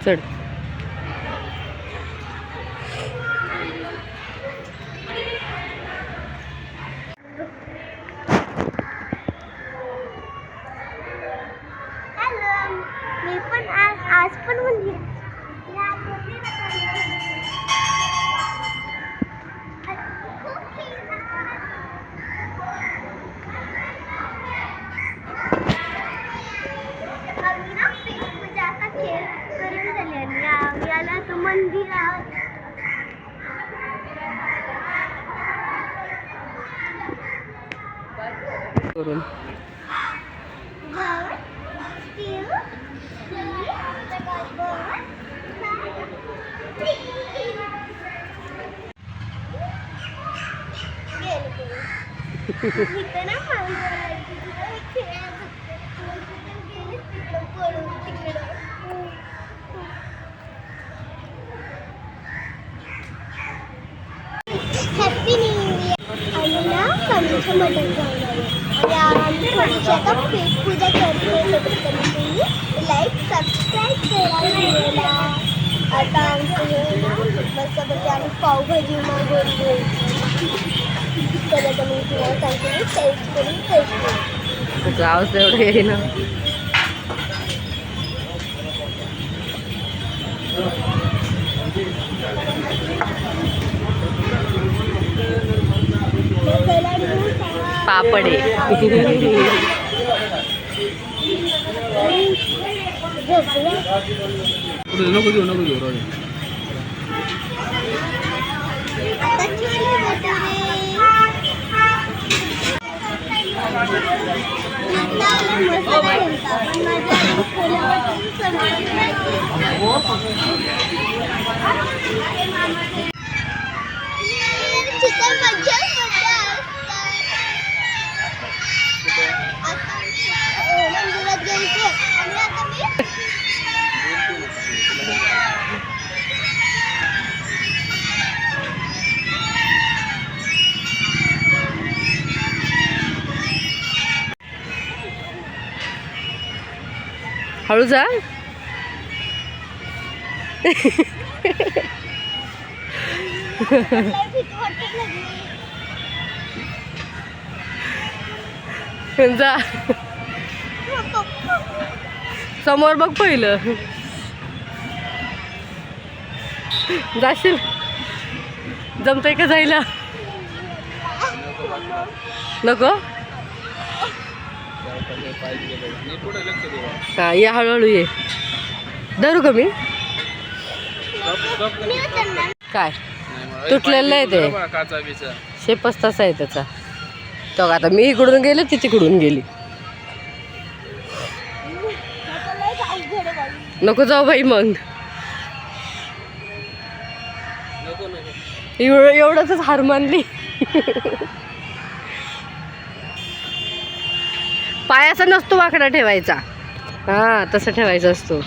चढ. आज पण म्हणजे मंदिरात करून हॅपी न्यू इयर. आणि ना कमीचं मटण जाऊन आम्ही थोडीशी आता पेट पूजा करतो. लाईक सबस्क्राईब करा व्हिडिओला. आता आमचं ना मस्तपैकी आम्ही पावभाजी मागवली. तर आता मी तुम्हाला सांगते टेस्ट करून टेस्ट गावच एवढं आहे ना. पापडे नको घेऊ हळू जा. जा समोर बघ पहिलं. जाशील जमतंय का जायला. नको हा या हळूहळू ये. धरू का मी. काय तुटलेलं आहे ते. शेपच तसा आहे त्याचा. तो आता मी इकडून गेले ती तिकडून गेली. नको जाऊ बाई मग. एवढंच हार मानली. पायाचा नसतो वाकडा ठेवायचा. हा तसं ठेवायचा असतो.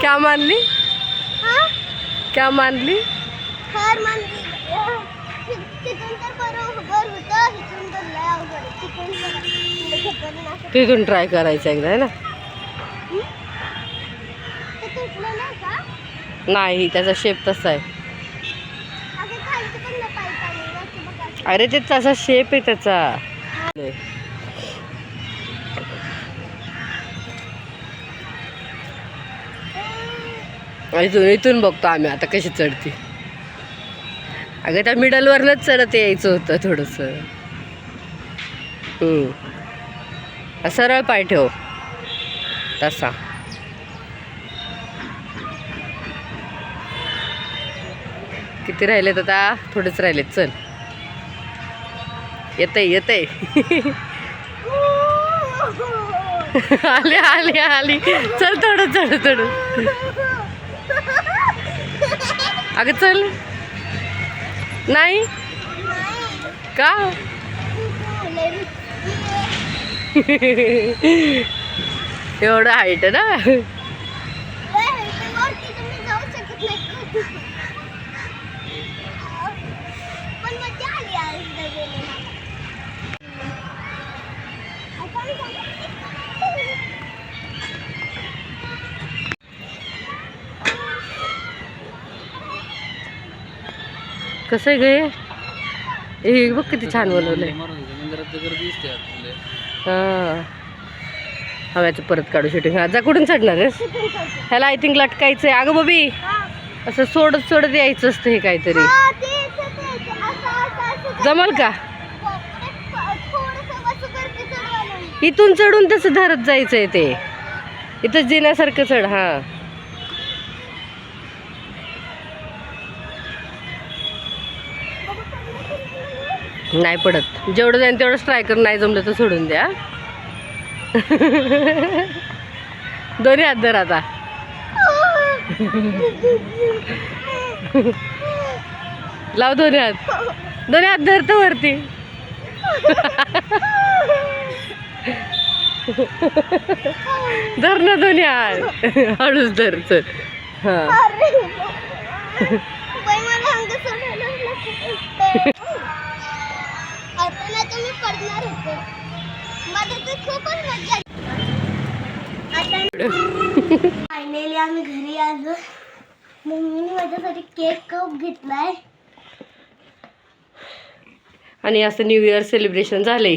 क्या मानली. क्या मानली. तिथून ट्राय करायचं एकदा आहे ना. नाही त्याचा शेप तसा आहे. अरे ते तसा शेप आहे त्याचा. इथून बघतो आम्ही आता कशी चढते. अगं त्या मिडलवरनच चढत यायचं होतं थोडंसं. सरळ पाय ठेव तसा. किती राहिलेत आता. थोडेच राहिलेत. चल येतंय. आली चल थोडं. अगं चल. नाही का. एवढं हाईट आहे ना. कसं आहे गे हे बघ किती छान बनवलंय. मंदिरात गर्दी दिसते आपल्याला. हा हव्याचं परत काढू शूटिंग. हा जा कुठून चढणार आहेस? ह्याला आय थिंक लटकायचंय. अगं बबी असं सोडत सोडत यायचं असतं हे काहीतरी. हा, ते जमल का? थोडंसं असं करते चढवायला. इथून चढून तसं धरत जायचंय ते. इथं जिन्यासारखं चढ. हा नाही पडत. जेवढं जाईन तेवढं ट्राय कर. नाही जमलं तर सोडून द्या. दोन्ही हात धर आता. लाव दोन्ही हात. दोन्ही हात धर तर वरती. धर ना दोन्ही हात. हळूच धर. चल हा अरे बाई, मला अंग सोडायला लागलं. आता नाही तुम्ही पडणार होते. मला तर खूपच मजा आता. फायनली आम्ही घरी आलो. मम्मीने माझ्यासाठी केक कप घेतलाय आणि असं न्यू इयर सेलिब्रेशन झालंय.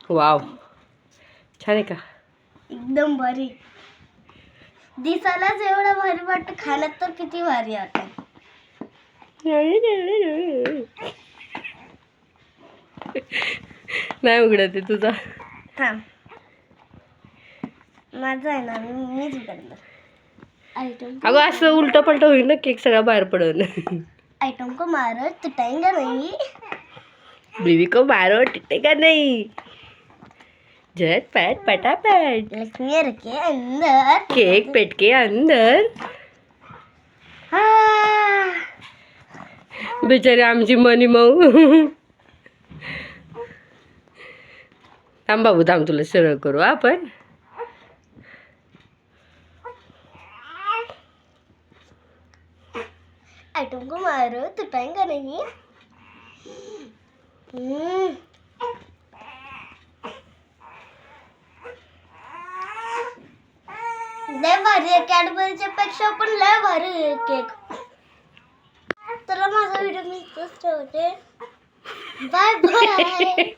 वाव छान आहे का? एकदम भारी. दिसायलाच एवढं भारी वाटतं, खाण्यात तर किती भारी वाटत. नाही उघडत आहे तुझा. थांब, माझं आहे ना, मीच उघडणार. आयटम अगं असं उलट पलट होईल ना, केक सगळा बाहेर पडल. आइटम को मारो टूटेगा नहीं. बीवी को मारो टिटेगा नहीं. झटपट पटापट लक्ष्मी रखे अंदर. केक पेट के अंदर. बिचारी आमची मनी मऊ. थांब बाबू थांब, तुला सरळ करू आपण. आइटम को मारो टूटेगा नहीं. लय भारी आहे. कॅडबरीच्या पेक्षा पण लय भारी आहे केक. तर माझा व्हिडिओ मी इथंच ठेवते. Bye bye.